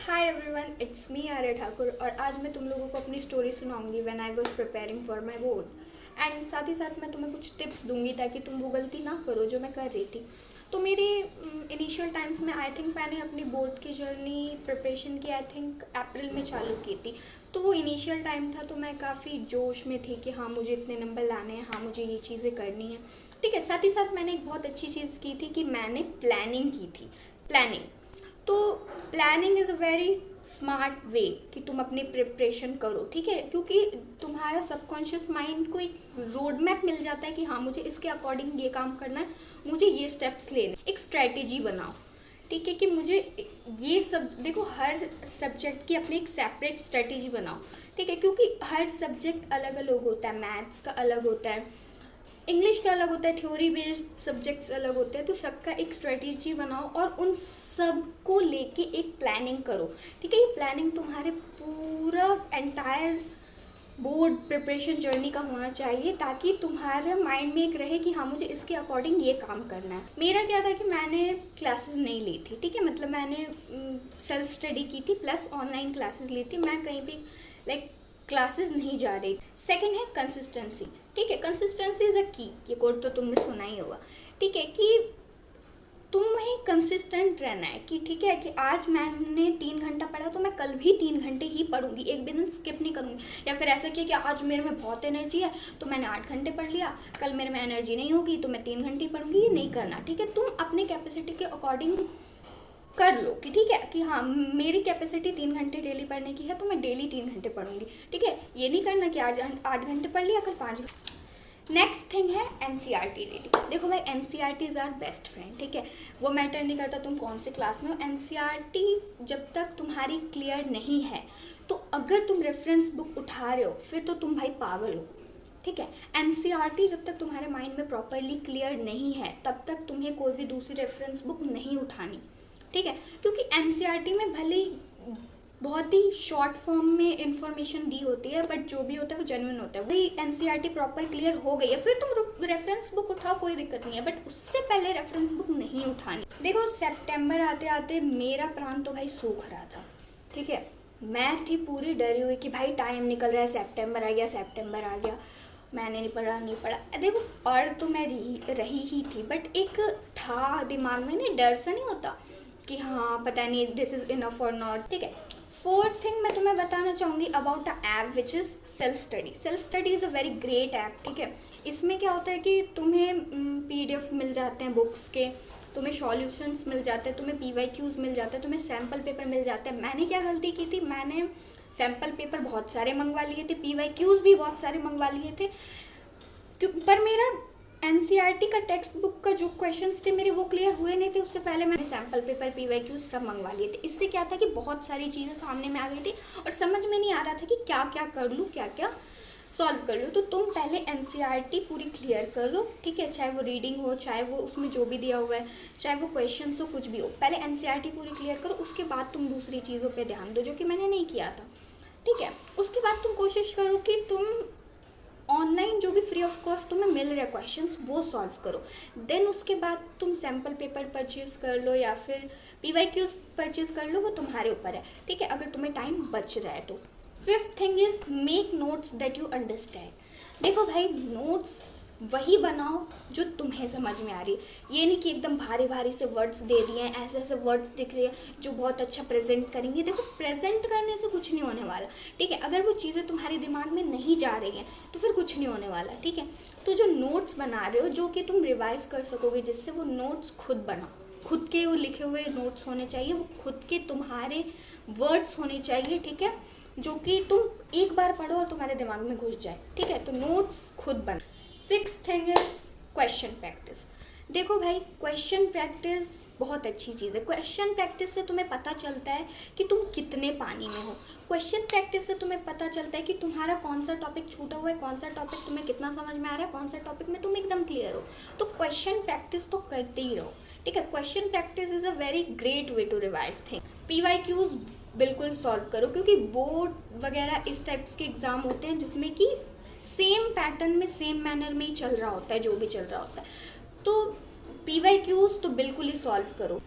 Hi everyone, it's me Arya Thakur और आज मैं तुम लोगों को अपनी स्टोरी सुनाऊंगी when I was preparing for my board. And साथ ही साथ मैं तुम्हें कुछ टिप्स दूंगी ताकि तुम वो गलती ना करो जो मैं कर रही थी। तो मेरी इनिशियल टाइम्स में आई थिंक मैंने अपनी बोर्ड की जर्नी प्रिपरेशन की आई थिंक अप्रैल में चालू की थी। तो वो इनिशियल टाइम था तो मैं काफ़ी जोश में थी कि हाँ मुझे इतने नंबर लाने हैं, हाँ मुझे ये चीज़ें करनी है। ठीक है, साथ ही साथ मैंने एक बहुत अच्छी चीज़ की थी कि मैंने प्लानिंग की थी। प्लानिंग तो planning is a very smart way कि तुम अपनी प्रिपरेशन करो। ठीक है, क्योंकि तुम्हारा सबकॉन्शियस माइंड को एक रोड मैप मिल जाता है कि हाँ मुझे इसके अकॉर्डिंग ये काम करना है, मुझे ये स्टेप्स लेने, एक स्ट्रेटेजी बनाओ। ठीक है कि मुझे ये सब देखो, हर सब्जेक्ट की अपनी एक सेपरेट स्ट्रेटेजी बनाओ। ठीक है, क्योंकि हर सब्जेक्ट अलग अलग होता है, मैथ्स का अलग होता है, इंग्लिश का अलग होता है, थ्योरी बेस्ड सब्जेक्ट्स अलग होते हैं। तो सबका एक स्ट्रेटेजी बनाओ और उन सब को लेके एक प्लानिंग करो। ठीक है, ये प्लानिंग तुम्हारे पूरा एंटायर बोर्ड प्रिपरेशन जर्नी का होना चाहिए ताकि तुम्हारे माइंड में एक रहे कि हाँ मुझे इसके अकॉर्डिंग ये काम करना है। मेरा क्या था कि मैंने क्लासेस नहीं ली थी। ठीक है, मतलब मैंने सेल्फ स्टडी की थी प्लस ऑनलाइन क्लासेस ली थी। मैं कहीं भी लाइक क्लासेस नहीं जा रही। सेकंड है कंसिस्टेंसी। ठीक है, कंसिस्टेंसी इज़ अ की, ये कोड तो तुमने सुना ही होगा। ठीक है कि तुम्हें कंसिस्टेंट रहना है कि ठीक है कि आज मैंने 3 घंटा पढ़ा तो मैं कल भी 3 घंटे ही पढ़ूंगी, एक भी दिन स्किप नहीं करूंगी। या फिर ऐसा किया कि आज मेरे में बहुत एनर्जी है तो मैंने 8 घंटे पढ़ लिया, कल मेरे में एनर्जी नहीं होगी तो मैं 3 घंटे ही पढ़ूंगी, ये नहीं करना। ठीक है, तुम अपने कैपेसिटी के अकॉर्डिंग कर लो कि ठीक है कि हाँ मेरी कैपेसिटी 3 घंटे डेली पढ़ने की है तो मैं डेली 3 घंटे पढ़ूंगी। ठीक है, ये नहीं करना कि आज 8 घंटे पढ़ लिया कल 5 घंटे। नेक्स्ट थिंग है एनसीईआरटी रीडिंग। देखो भाई, एनसीईआरटी आर बेस्ट फ्रेंड। ठीक है, वो मैटर नहीं करता तुम कौन से क्लास में हो, एनसीईआरटी जब तक तुम्हारी क्लियर नहीं है तो अगर तुम रेफरेंस बुक उठा रहे हो फिर तो तुम भाई पागल हो। ठीक है, एनसीईआरटी जब तक तुम्हारे माइंड में प्रॉपरली क्लियर नहीं है तब तक तुम्हें कोई भी दूसरी रेफरेंस बुक नहीं उठानी। ठीक है, क्योंकि एनसीईआरटी में भले ही बहुत ही शॉर्ट फॉर्म में इंफॉर्मेशन दी होती है बट जो भी होता है वो जेन्युइन होता है। वही एनसीईआरटी प्रॉपर क्लियर हो गई है फिर तुम रेफरेंस बुक उठाओ, कोई दिक्कत नहीं है, बट उससे पहले रेफरेंस बुक नहीं उठानी। देखो, सितंबर आते आते मेरा प्राण तो भाई सूख रहा था। ठीक है, मैं थी पूरी डरी हुई कि भाई टाइम निकल रहा है, सितंबर आ गया, सितंबर आ गया, मैंने नहीं पढ़ा। देखो पढ़ तो मैं रही ही थी बट एक था दिमाग में नहीं, डर सा नहीं होता कि हाँ पता नहीं दिस इज़ इनफ और नॉट। ठीक है, फोर्थ थिंग मैं तुम्हें बताना चाहूँगी about a app which is self study. Self study is a very great app. ठीक है, इसमें क्या होता है कि तुम्हें पीडीएफ मिल जाते हैं बुक्स के, तुम्हें सॉल्यूशंस मिल जाते हैं, तुम्हें पीवाईक्यूज मिल जाते हैं, तुम्हें सैम्पल पेपर मिल जाते हैं। मैंने क्या गलती की थी, मैंने सैम्पल पेपर बहुत सारे मंगवा लिए थे, पीवाईक्यूज भी बहुत सारे मंगवा लिए थे, पर मेरा एनसीईआरटी का टेक्स्ट बुक का जो क्वेश्चंस थे मेरे वो क्लियर हुए नहीं थे। उससे पहले मैंने सैम्पल पेपर पीवाईक्यूज सब मंगवा लिए थे। इससे क्या था कि बहुत सारी चीज़ें सामने में आ गई थी और समझ में नहीं आ रहा था कि क्या क्या कर लूँ, क्या क्या सॉल्व कर लूँ। तो तुम पहले एनसीईआरटी पूरी क्लियर कर लो। ठीक है, चाहे वो रीडिंग हो, चाहे वो उसमें जो भी दिया हुआ है, चाहे वो क्वेश्चन हो, कुछ भी हो, पहले एनसीईआरटी पूरी क्लियर करो, उसके बाद तुम दूसरी चीज़ों पर ध्यान दो, जो कि मैंने नहीं किया था। ठीक है, उसके बाद तुम कोशिश करो कि तुम ऑनलाइन जो भी फ्री ऑफ कॉस्ट तुम्हें मिल रहे क्वेश्चंस वो सॉल्व करो। देन उसके बाद तुम सैम्पल पेपर परचेज कर लो या फिर पीवाईक्यूज परचेज कर लो, वो तुम्हारे ऊपर है। ठीक है, अगर तुम्हें टाइम बच रहा है तो। Fifth thing is make notes that you understand. देखो भाई, नोट्स वही बनाओ जो तुम्हें समझ में आ रही है। ये नहीं कि एकदम भारी भारी से वर्ड्स दे दिए हैं, ऐसे ऐसे वर्ड्स दिख रहे हैं जो बहुत अच्छा प्रेजेंट करेंगे। देखो, प्रेजेंट करने से कुछ नहीं होने वाला। ठीक है, अगर वो चीज़ें तुम्हारे दिमाग में नहीं जा रही हैं तो फिर कुछ नहीं होने वाला। ठीक है, तो जो नोट्स बना रहे हो जो कि तुम रिवाइज कर सकोगे, जिससे वो नोट्स खुद बनाओ, खुद के वो लिखे हुए नोट्स होने चाहिए, वो खुद के तुम्हारे वर्ड्स होने चाहिए। ठीक है, जो कि तुम एक बार पढ़ो और तुम्हारे दिमाग में घुस जाए। ठीक है, तो नोट्स खुद बना। Sixth thing is question practice. देखो भाई, क्वेश्चन प्रैक्टिस बहुत अच्छी चीज़ है। क्वेश्चन प्रैक्टिस से तुम्हें पता चलता है कि तुम कितने पानी में हो। क्वेश्चन प्रैक्टिस से तुम्हें पता चलता है कि तुम्हारा कौन सा टॉपिक छूटा हुआ है, कौन सा टॉपिक तुम्हें कितना समझ में आ रहा है, कौन सा टॉपिक में तुम एकदम क्लियर हो। तो क्वेश्चन प्रैक्टिस तो करते ही रहो। ठीक है, question practice is a very great way to revise thing. PYQs बिल्कुल सॉल्व करो, क्योंकि बोर्ड वगैरह इस टाइप्स के एग्ज़ाम होते हैं जिसमें कि सेम पैटर्न में सेम मैनर में ही चल रहा होता है जो भी चल रहा होता है। तो पीवाईक्यूज तो बिल्कुल ही सॉल्व करो।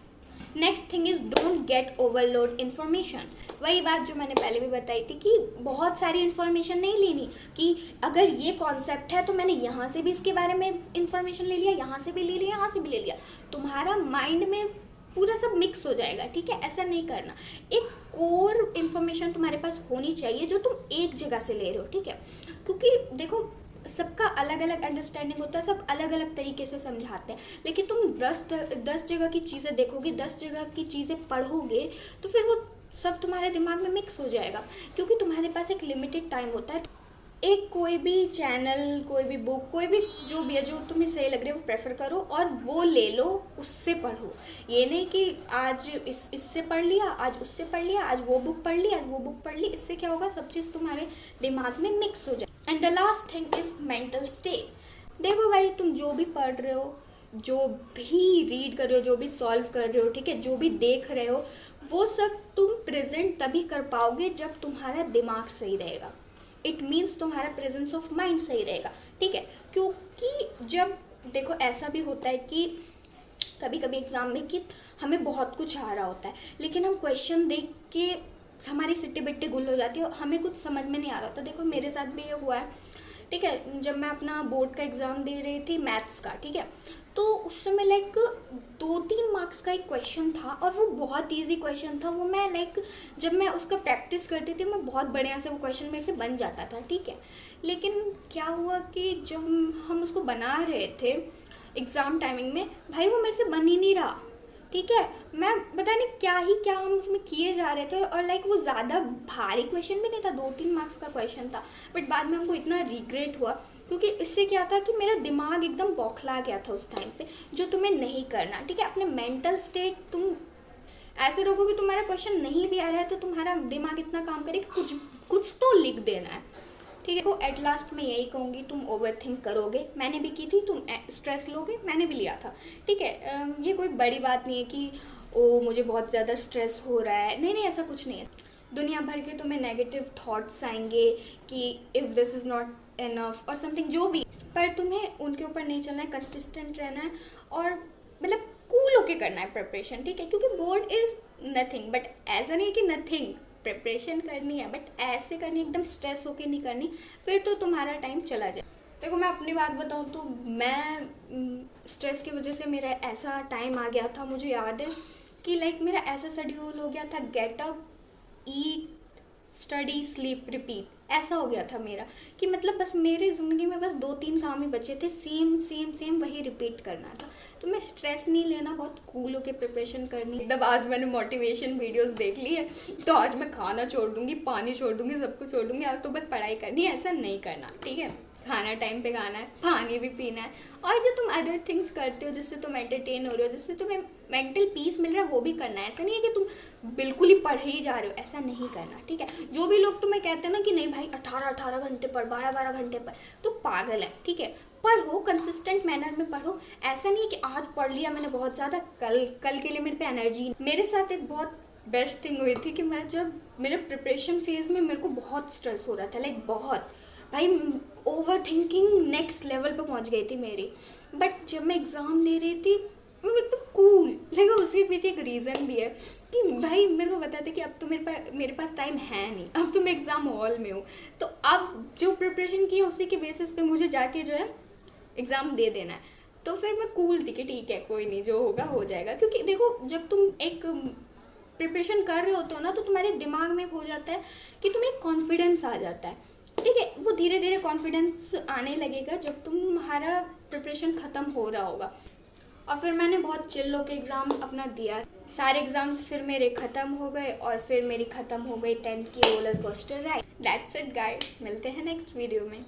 Next thing is don't get overload information. वही बात जो मैंने पहले भी बताई थी कि बहुत सारी इन्फॉर्मेशन नहीं लेनी, कि अगर ये कॉन्सेप्ट है तो मैंने यहाँ से भी इसके बारे में इन्फॉर्मेशन ले लिया, यहाँ से भी ले लिया, यहाँ से भी ले लिया, तुम्हारा माइंड में पूरा सब मिक्स हो जाएगा। ठीक है, ऐसा नहीं करना। एक कोर इन्फॉर्मेशन तुम्हारे पास होनी चाहिए जो तुम एक जगह से ले रहे हो। ठीक है, क्योंकि देखो सबका अलग अलग अंडरस्टैंडिंग होता है, सब अलग अलग तरीके से समझाते हैं, लेकिन तुम 10 जगह की चीज़ें देखोगे, 10 जगह की चीज़ें पढ़ोगे तो फिर वो सब तुम्हारे दिमाग में मिक्स हो जाएगा, क्योंकि तुम्हारे पास एक लिमिटेड टाइम होता है। एक कोई भी चैनल, कोई भी बुक, कोई भी जो भी है जो तुम्हें सही लग रही है वो प्रेफर करो और वो ले लो, उससे पढ़ो। ये नहीं कि आज इससे पढ़ लिया, आज उससे पढ़ लिया, आज वो बुक पढ़ ली, आज वो बुक पढ़ ली। इससे क्या होगा, सब चीज़ तुम्हारे दिमाग में मिक्स हो जाए। And the last thing is mental state. देखो भाई, तुम जो भी पढ़ रहे हो, जो भी रीड कर रहे हो, जो भी सॉल्व कर रहे हो, ठीक है, जो भी देख रहे हो, वो सब तुम प्रेजेंट तभी कर पाओगे जब तुम्हारा दिमाग सही रहेगा। इट मीन्स तुम्हारा प्रेजेंस ऑफ माइंड सही रहेगा। ठीक है, क्योंकि जब देखो ऐसा भी होता है कि कभी कभी एग्ज़ाम में कि हमें बहुत कुछ आ रहा होता है, लेकिन हम क्वेश्चन देख के हमारी सिट्टी बिट्टी गुल हो जाती है और हमें कुछ समझ में नहीं आ रहा होता। देखो मेरे साथ भी ये हुआ है। ठीक है, जब मैं अपना बोर्ड का एग्ज़ाम दे रही थी मैथ्स का, ठीक है, तो उस समय लाइक 2-3 मार्क्स का एक क्वेश्चन था और वो बहुत इजी क्वेश्चन था। वो मैं लाइक जब मैं उसका प्रैक्टिस करती थी मैं बहुत बढ़िया से वो क्वेश्चन मेरे से बन जाता था। ठीक है, लेकिन क्या हुआ कि जब हम उसको बना रहे थे एग्ज़ाम टाइमिंग में, भाई वो मेरे से बन ही नहीं रहा। ठीक है, मैं पता नहीं क्या हम उसमें किए जा रहे थे और लाइक वो ज़्यादा भारी क्वेश्चन भी नहीं था, 2-3 मार्क्स का क्वेश्चन था, बट बाद में हमको इतना रिग्रेट हुआ क्योंकि इससे क्या था कि मेरा दिमाग एकदम बौखला गया था उस टाइम पे, जो तुम्हें नहीं करना। ठीक है, अपने मेंटल स्टेट तुम ऐसे रखो कि तुम्हारा क्वेश्चन नहीं भी आ रहा है तो तुम्हारा दिमाग इतना काम करे कि कुछ तो लिख देना है। ठीक है, तो एट लास्ट मैं यही कहूँगी, तुम ओवर थिंक करोगे, मैंने भी की थी, तुम स्ट्रेस लोगे, मैंने भी लिया था। ठीक है, ये कोई बड़ी बात नहीं है कि ओ मुझे बहुत ज़्यादा स्ट्रेस हो रहा है, नहीं, ऐसा कुछ नहीं है। दुनिया भर के तुम्हें नेगेटिव थॉट्स आएंगे कि if this is not enough और समथिंग, जो भी, पर तुम्हें उनके ऊपर नहीं चलना है, कंसिस्टेंट रहना है और मतलब कूल होके करना है प्रिपरेशन। ठीक है, क्योंकि बोर्ड इज़ नथिंग, बट ऐसा नहीं है कि नथिंग, प्रिपरेशन करनी है, बट ऐसे करनी, एकदम स्ट्रेस होके नहीं करनी, फिर तो तुम्हारा टाइम चला जाए। देखो मैं अपनी बात बताऊँ तो मैं स्ट्रेस की वजह से मेरा ऐसा टाइम आ गया था, मुझे याद है कि लाइक मेरा ऐसा शेड्यूल हो गया था, गेट अप, ईट, स्टडी, स्लीप, रिपीट, ऐसा हो गया था मेरा कि मतलब बस मेरी ज़िंदगी में बस 2-3 काम ही बचे थे, सेम वही रिपीट करना था। तो मैं स्ट्रेस नहीं लेना, बहुत कूल होके प्रिपरेशन करनी। एकदम आज मैंने मोटिवेशन वीडियोस देख ली है तो आज मैं खाना छोड़ दूँगी, पानी छोड़ दूँगी, सब कुछ छोड़ दूँगी, आज तो बस पढ़ाई करनी है, ऐसा नहीं करना। ठीक है, खाना टाइम पे खाना है, पानी भी पीना है, और जो तुम अदर थिंग्स करते हो जिससे तुम एंटरटेन हो रहे हो, जिससे तुम्हें मेंटल पीस मिल रहा है, वो भी करना है। ऐसा नहीं है कि तुम बिल्कुल ही पढ़ ही जा रहे हो, ऐसा नहीं करना। ठीक है, जो भी लोग तुम्हें कहते हैं ना कि नहीं भाई 18 घंटे पढ़, 12 घंटे पढ़, तो पागल है। ठीक है, पढ़ो, कंसिस्टेंट मैनर में पढ़ो। ऐसा नहीं है कि आज पढ़ लिया मैंने बहुत ज़्यादा, कल के लिए मेरे पे एनर्जी। मेरे साथ एक बहुत बेस्ट थिंग हुई थी कि मैं जब मेरे प्रिपरेशन फेज़ में मेरे को बहुत स्ट्रेस हो रहा था, लाइक बहुत, भाई ओवर थिंकिंग नेक्स्ट लेवल पे पहुंच गई थी मेरी, बट जब मैं एग्ज़ाम दे रही थी मैं एकदम कूल, लेकिन उसके पीछे एक रीज़न भी है कि भाई मेरे को पता था कि अब तो मेरे पास टाइम है नहीं, अब तो मैं एग्ज़ाम हॉल में हूँ, तो अब जो प्रिपरेशन की है उसी के बेसिस पे मुझे जाके जो है एग्ज़ाम दे देना है। तो फिर मैं कूल थी कि ठीक है कोई नहीं, जो होगा हो जाएगा। क्योंकि देखो जब तुम एक प्रिपरेशन कर रहे होते हो ना तो तुम्हारे दिमाग में हो जाता है कि तुम्हें कॉन्फिडेंस आ जाता है। ठीक है, वो धीरे धीरे कॉन्फिडेंस आने लगेगा जब तुम्हारा प्रिपरेशन ख़त्म हो रहा होगा। और फिर मैंने बहुत चिल होकर एग्ज़ाम अपना दिया, सारे एग्ज़ाम्स फिर मेरे ख़त्म हो गए और फिर मेरी ख़त्म हो गई 10th की roller coaster ride. That's it guys, मिलते हैं नेक्स्ट वीडियो में।